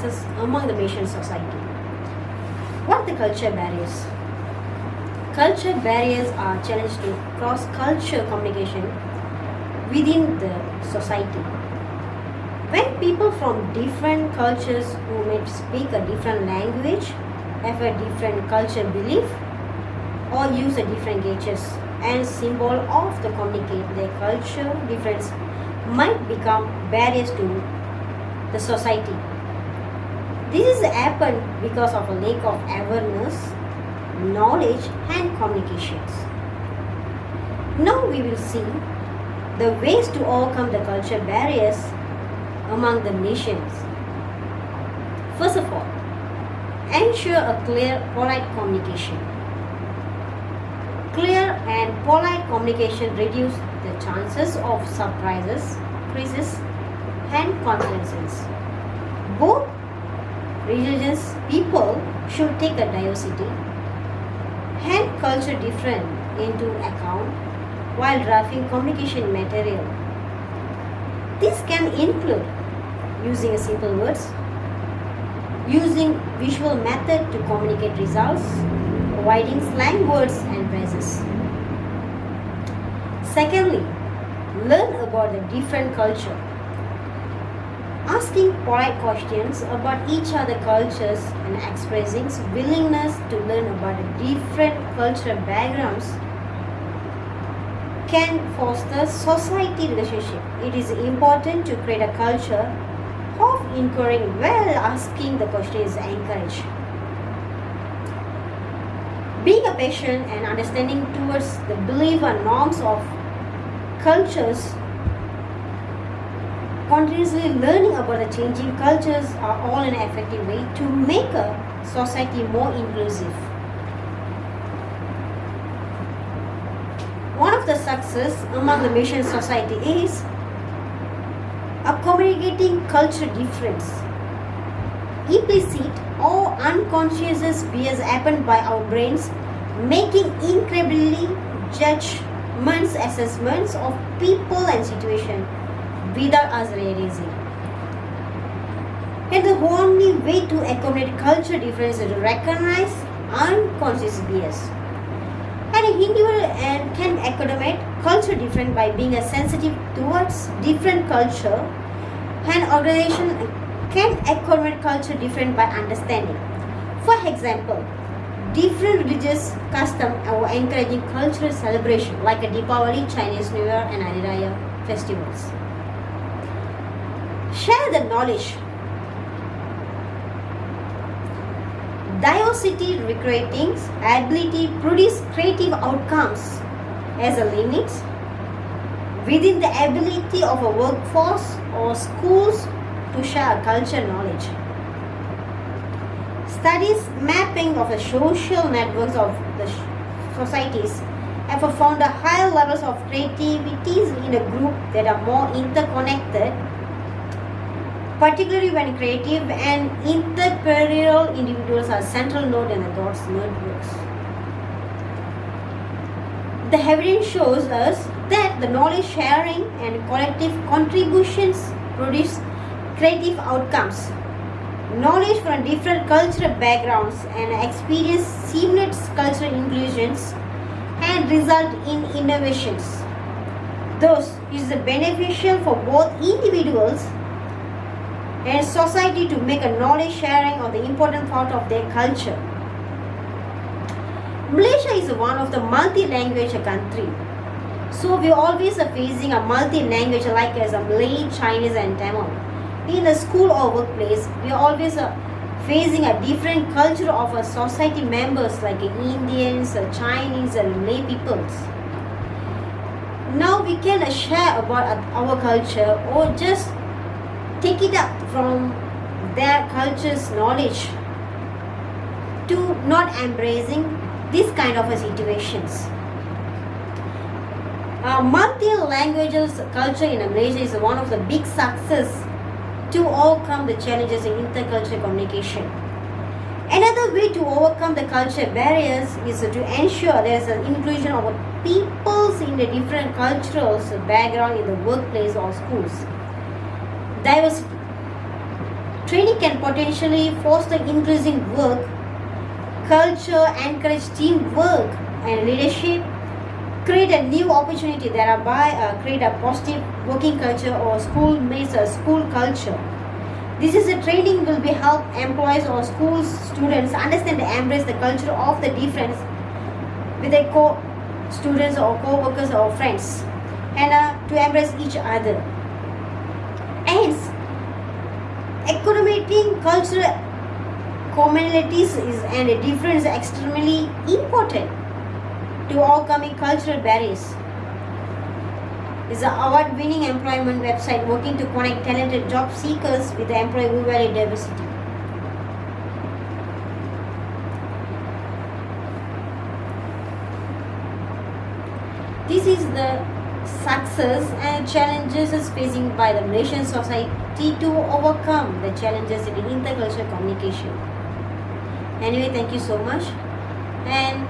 success among the Malaysian society. What are the culture barriers? Culture barriers are challenges to cross-culture communication within the society. When people from different cultures who may speak a different language, have a different cultural belief, or use a different gestures and symbol of the communicate their culture difference might become barriers to the society. This is happened because of a lack of awareness, knowledge and communications. Now we will see the ways to overcome the culture barriers among the nations. First of all, ensure a clear, polite communication. Clear and polite communication reduce the chances of surprises, crises, and confusions. Both religious people should take a diversity and culture difference into account while drafting communication material. This can include using simple words, using visual method to communicate results, avoiding slang words and phrases. Secondly, learn about the different culture. Asking polite questions about each other cultures and expressing willingness to learn about the different cultural backgrounds can foster society relationship. It is important to create a culture of inquiring while asking the question is encouraged. Being a patient and understanding towards the belief and norms of cultures, continuously learning about the changing cultures are all an effective way to make a society more inclusive. One of the success among the Malaysian society is accommodating culture difference. Implicit or unconscious bias happen by our brains, making incredibly judgments, assessments of people and situation without us realizing. And the only way to accommodate culture difference is to recognize unconscious bias. And an individual can accommodate culture difference by being sensitive towards different culture, and organization can accommodate culture different by understanding. For example, different religious custom are encouraging cultural celebration like a Deepavali, Chinese New Year and Hari Raya festivals. Share the knowledge. Diversity recreating ability produce creative outcomes as a limit within the ability of a workforce or schools to share culture knowledge. Studies mapping of the social networks of the societies have found a higher levels of creativity in a group that are more interconnected, particularly when creative and entrepreneurial individuals are central node in the those networks. The evidence shows us that the knowledge sharing and collective contributions produce creative outcomes. Knowledge from different cultural backgrounds and experience seamless cultural inclusions and result in innovations. Thus, it is beneficial for both individuals and society to make a knowledge sharing of the important part of their culture. Malaysia is one of the multi-language country. So we always are facing a multi-language like as a Malay, Chinese and Tamil. In a school or workplace, we always are facing a different culture of our society members like Indians, Chinese and Malay peoples. Now we can share about our culture or just take it up from their culture's knowledge to not embracing this kind of situations. Multi-languages culture in Malaysia is one of the big success to overcome the challenges in intercultural communication. Another way to overcome the culture barriers is to ensure there is an inclusion of peoples in the different cultural background in the workplace or schools. Diversity. Training can potentially foster increasing work culture, encourage teamwork and leadership, create a new opportunity, thereby create a positive working culture or schoolmates or school culture. This is a training will be help employees or school students understand and embrace the culture of the difference with their co-students or co-workers or friends, and to embrace each other. Hence, accommodating cultural commonalities is and a difference extremely important to overcoming cultural barriers. Is an award-winning employment website working to connect talented job seekers with the employee who value diversity. This is the success and challenges is facing by the Malaysian society to overcome the challenges in intercultural communication. Anyway, thank you so much, and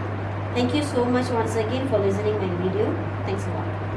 thank you so much once again for listening my video. Thanks a lot.